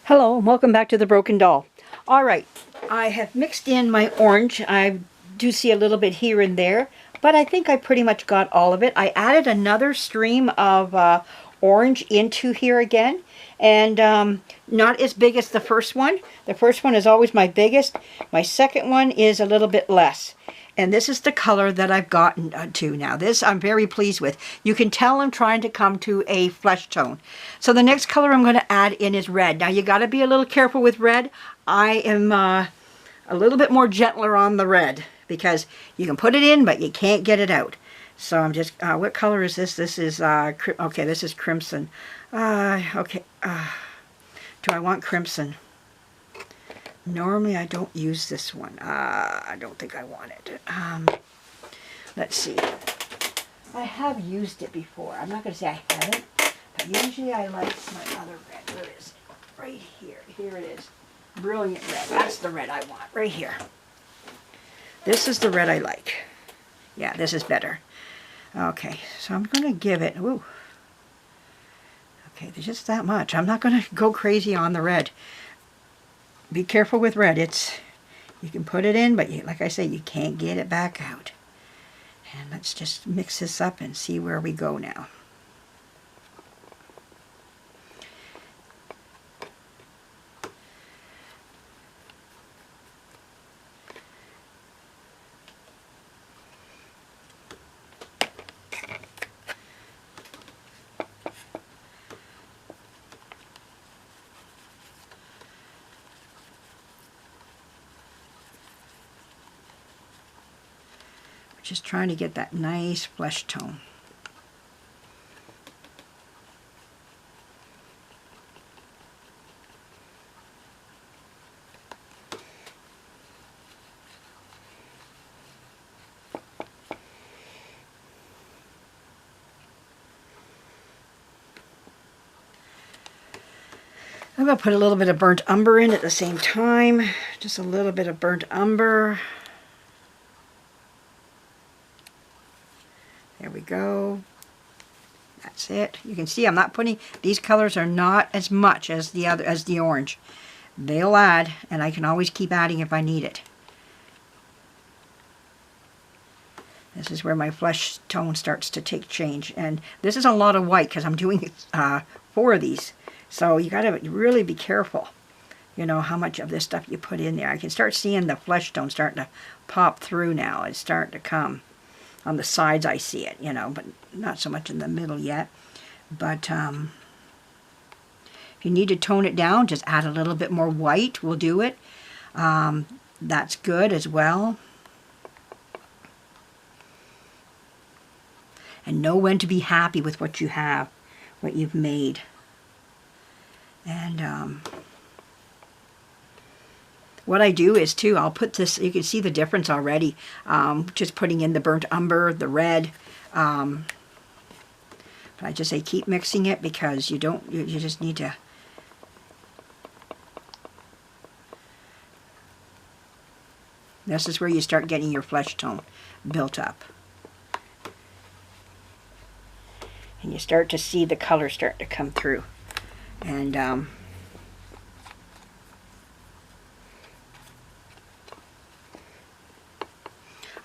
Hello, and welcome back to the Broken Doll. Alright, I have mixed in my orange. I do see a little bit here and there, but I think I pretty much got all of it. I added another stream of orange into here again, and not as big as the first one. The first one is always my biggest. My second one is a little bit less. And this is the color that I've gotten to now. This I'm very pleased with. You can tell I'm trying to come to a flesh tone. So the next color I'm going to add in is red. Now you got to be a little careful with red. I am a little bit more gentler on the red because you can put it in, but you can't get it out. So I'm just, what color is this? This is, okay, this is crimson. Okay, do I want crimson? Normally I don't use this one. I don't think I want it. Let's see. I have used it before. I'm not going to say I haven't, but usually I like my other red. Where is it? Right here. Here it is. Brilliant red. That's the red I want. Right here. This is the red I like. Yeah, this is better. Okay, so I'm going to give it... Ooh. Okay, there's just that much. I'm not going to go crazy on the red. Be careful with red. You can put it in, but like I say, you can't get it back out. And let's just mix this up and see where we go now. Just trying to get that nice flesh tone. I'm going to put a little bit of burnt umber in at the same time. Just a little bit of burnt umber. There we go. That's it. You can see I'm not putting, these colors are not as much as the orange. They'll add, and I can always keep adding if I need it. This is where my flesh tone starts to take change. And this is a lot of white because I'm doing 4 of these. So you got to really be careful, you know, how much of this stuff you put in there. I can start seeing the flesh tone starting to pop through now. It's starting to come. On the sides I see it, you know, but not so much in the middle yet. But if you need to tone it down, just add a little bit more white will do it. That's good as well. And know when to be happy with what you have, what you've made. And what I do is, too, I'll put this, you can see the difference already, just putting in the burnt umber, the red. But I just say keep mixing it because you just need to. This is where you start getting your flesh tone built up. And you start to see the color start to come through. And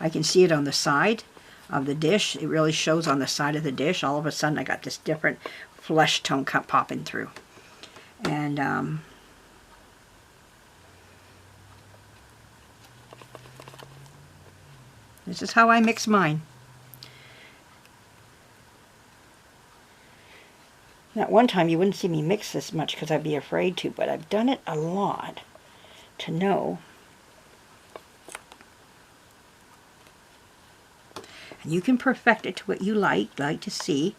I can see it on the side of the dish. It really shows on the side of the dish. All of a sudden I got this different flesh tone popping through. And this is how I mix mine. At one time you wouldn't see me mix this much because I'd be afraid to, but I've done it a lot to know. And you can perfect it to what you like to see.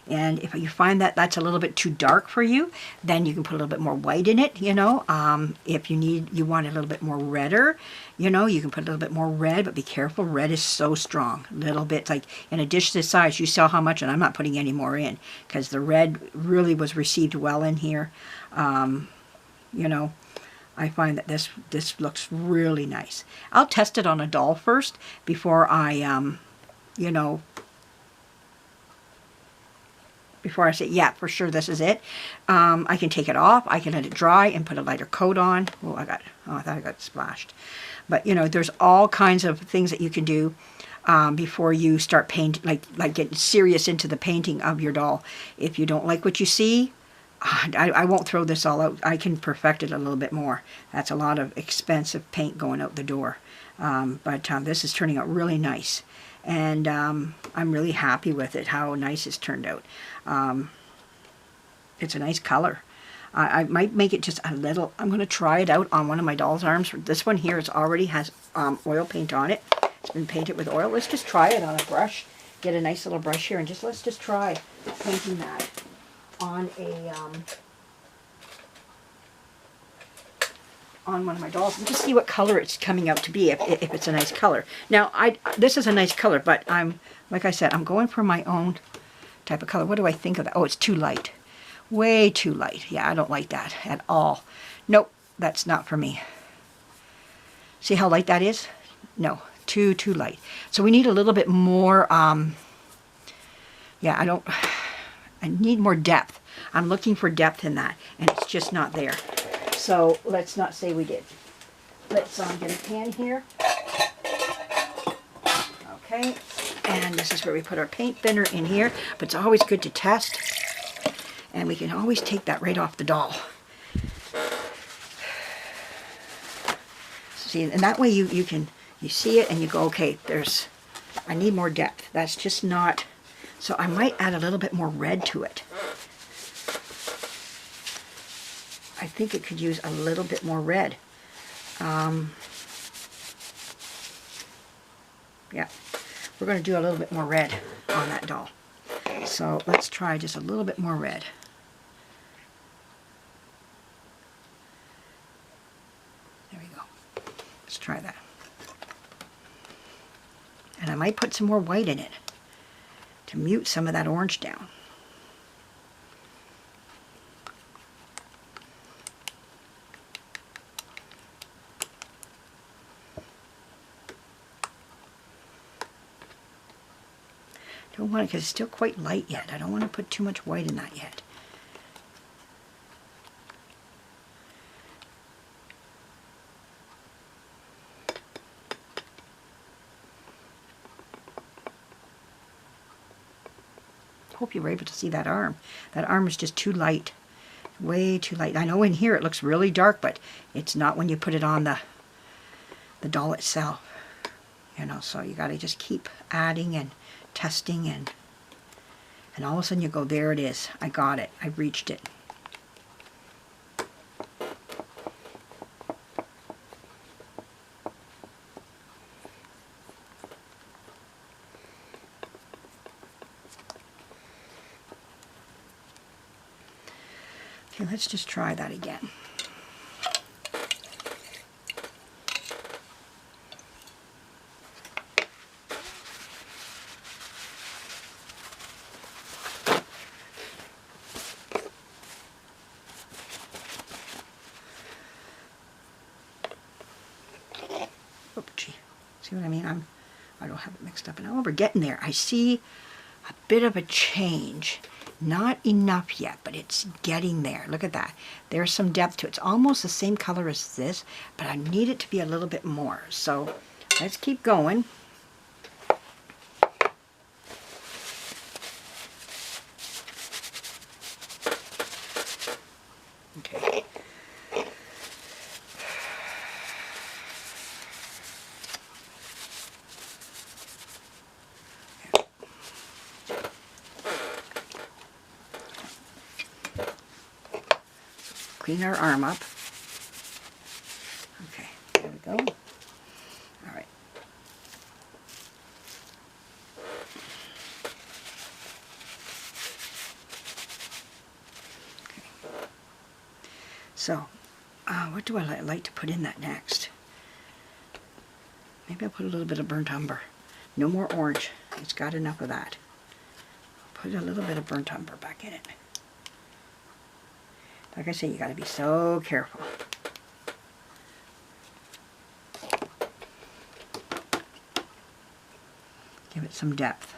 And if you find that that's a little bit too dark for you, then you can put a little bit more white in it, you know. If you want it a little bit more redder, you know, you can put a little bit more red, but be careful, red is so strong. Little bit, like in a dish this size, you saw how much, and I'm not putting any more in, because the red really was received well in here. You know, I find that this looks really nice. I'll test it on a doll first before I, you know, before I say, yeah, for sure this is it. I can take it off. I can let it dry and put a lighter coat on. Oh, I thought I got splashed. But, you know, there's all kinds of things that you can do before you start painting, like getting serious into the painting of your doll. If you don't like what you see, I won't throw this all out. I can perfect it a little bit more. That's a lot of expensive paint going out the door. But this is turning out really nice. And I'm really happy with it, how nice it's turned out. It's a nice color. I might make it just a little. I'm going to try it out on one of my doll's arms. This one here is already has oil paint on it. It's been painted with oil. Let's just try it on a brush. Get a nice little brush here and let's just try painting that on a on one of my dolls and just see what color it's coming out to be, if it's a nice color. Now, this is a nice color, but like I said, I'm going for my own type of color. What do I think of that? Oh, it's too light. Way too light. Yeah, I don't like that at all. Nope, that's not for me. See how light that is? No, too light. So we need a little bit more, yeah, I need more depth. I'm looking for depth in that, and it's just not there. So let's not say we did. Let's get a pan here. Okay, and this is where we put our paint thinner in here, but it's always good to test. And we can always take that right off the doll. See, and that way you see it and you go, okay, I need more depth. That's just not, so I might add a little bit more red to it. I think it could use a little bit more red. Yeah, we're going to do a little bit more red on that doll. So let's try just a little bit more red. There we go. Let's try that. And I might put some more white in it to mute some of that orange down. Don't want it because it's still quite light yet. I don't want to put too much white in that yet. Hope you were able to see that arm. That arm is just too light. Way too light. I know in here it looks really dark, but it's not when you put it on the doll itself. You know, so you got to just keep adding and testing, and all of a sudden you go, there it is. I got it. I reached it. Okay, let's just try that again. See what I mean? I don't have it mixed up. And oh, we're getting there. I see a bit of a change. Not enough yet, but it's getting there. Look at that. There's some depth to it. It's almost the same color as this, but I need it to be a little bit more. So let's keep going. Okay. Clean our arm up. Okay, there we go. All right. Okay. So, what do I like to put in that next? Maybe I'll put a little bit of burnt umber. No more orange. It's got enough of that. Put a little bit of burnt umber back in it. Like I say, you got to be so careful. Give it some depth.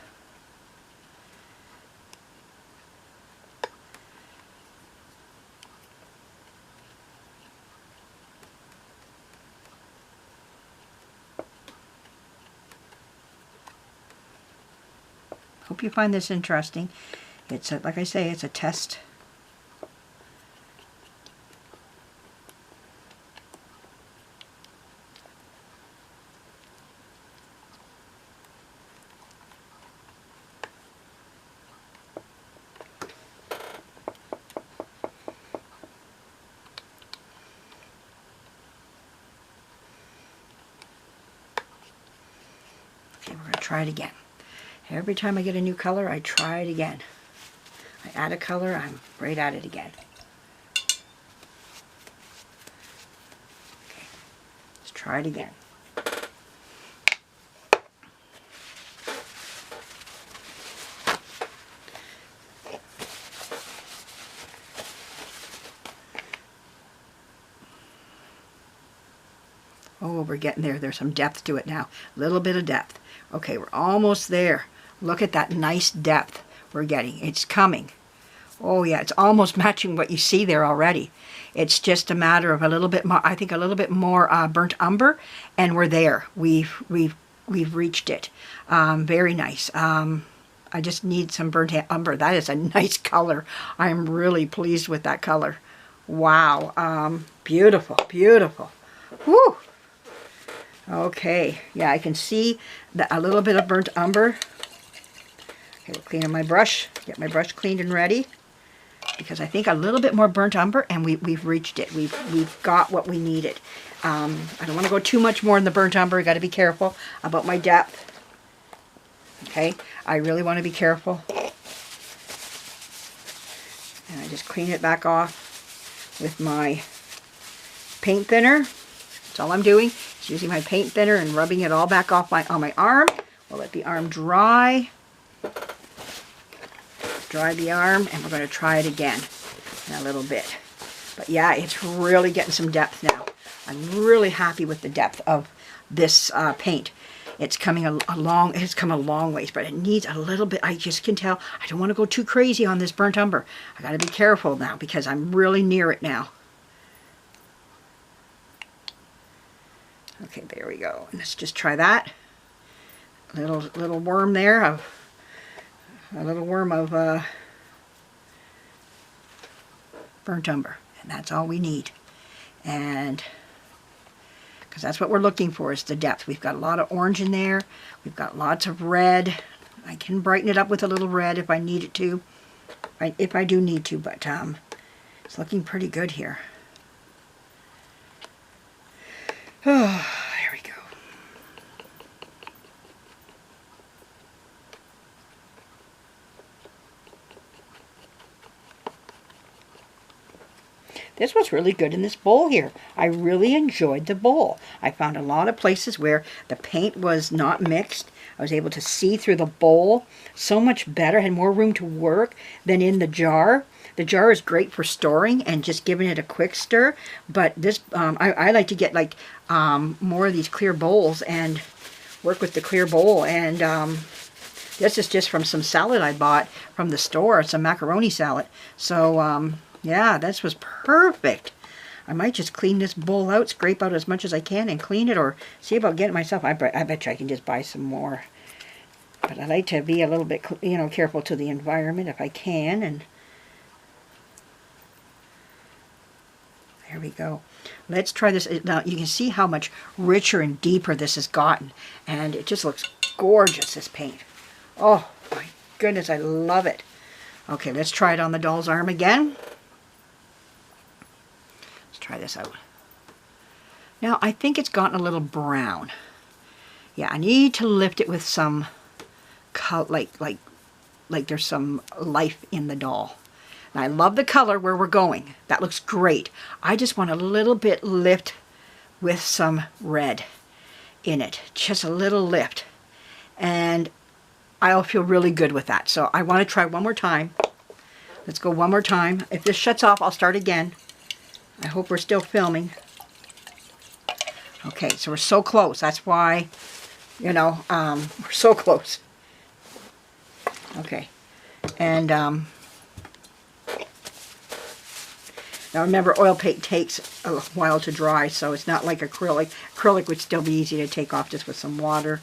Hope you find this interesting. It's like I say, it's a test. Okay, we're going to try it again. Every time I get a new color, I try it again. I add a color, I'm right at it again. Okay, let's try it again. Oh, we're getting there. There's some depth to it now. A little bit of depth. Okay, we're almost there. Look at that nice depth we're getting. It's coming. Oh yeah, it's almost matching what you see there already. It's just a matter of a little bit more, I think a little bit more burnt umber, and we're there. We've reached it. Very nice. I just need some burnt umber. That is a nice color. I'm really pleased with that color. Wow. Beautiful, beautiful. Woo! Okay, yeah, I can see a little bit of burnt umber. Okay, we're cleaning my brush. Get my brush cleaned and ready, because I think a little bit more burnt umber, and we've reached it. We've got what we needed. I don't want to go too much more in the burnt umber. Got to be careful about my depth. Okay, I really want to be careful. And I just clean it back off with my paint thinner. That's all I'm doing. Just using my paint thinner and rubbing it all back off on my arm. We'll let the arm dry. Dry the arm, and we're going to try it again in a little bit. But yeah, it's really getting some depth now. I'm really happy with the depth of this paint. It's coming it's come a long ways, but it needs a little bit. I just can tell. I don't want to go too crazy on this burnt umber. I got to be careful now, because I'm really near it now. Okay, there we go. And let's just try that. Little worm there of burnt umber, and that's all we need. And because that's what we're looking for, is the depth. We've got a lot of orange in there. We've got lots of red. I can brighten it up with a little red if I need it to, if I do need to, but it's looking pretty good here. Oh, there we go. This was really good in this bowl here. I really enjoyed the bowl. I found a lot of places where the paint was not mixed. I was able to see through the bowl so much better, had more room to work than in the jar. The jar is great for storing and just giving it a quick stir, but this I like to get like more of these clear bowls and work with the clear bowl. And this is just from some salad I bought from the store, some macaroni salad. So yeah, this was perfect. I might just clean this bowl out, scrape out as much as I can and clean it, or see about getting it myself. I bet you I can just buy some more. But I like to be a little bit, you know, careful to the environment if I can. And there we go. Let's try this. Now you can see how much richer and deeper this has gotten. And it just looks gorgeous, this paint. Oh my goodness, I love it. Okay, let's try it on the doll's arm again. Let's try this out. Now I think it's gotten a little brown. Yeah, I need to lift it with some, like there's some life in the doll. And I love the color where we're going. That looks great. I just want a little bit lift with some red in it. Just a little lift. And I'll feel really good with that. So I want to try one more time. Let's go one more time. If this shuts off, I'll start again. I hope we're still filming. Okay, so we're so close. That's why, you know, we're so close. Okay. And now remember, oil paint takes a while to dry, so it's not like acrylic. Acrylic would still be easy to take off just with some water.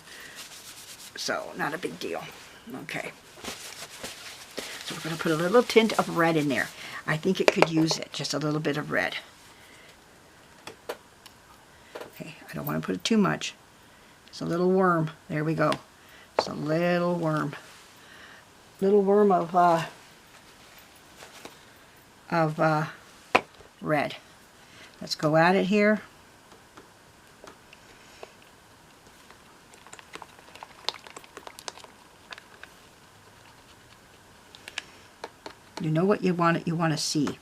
So, not a big deal. Okay. So we're going to put a little tint of red in there. I think it could use it, just a little bit of red. Okay, I don't want to put it too much. It's a little worm. There we go. It's a little worm. Little worm of red. Let's go at it here. You know what you want to see.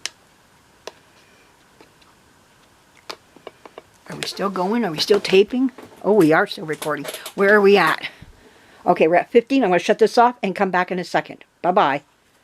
Are we still going? Are we still taping? Oh, we are still recording. Where are we at? Okay, we're at 15. I'm going to shut this off and come back in a second. Bye-bye.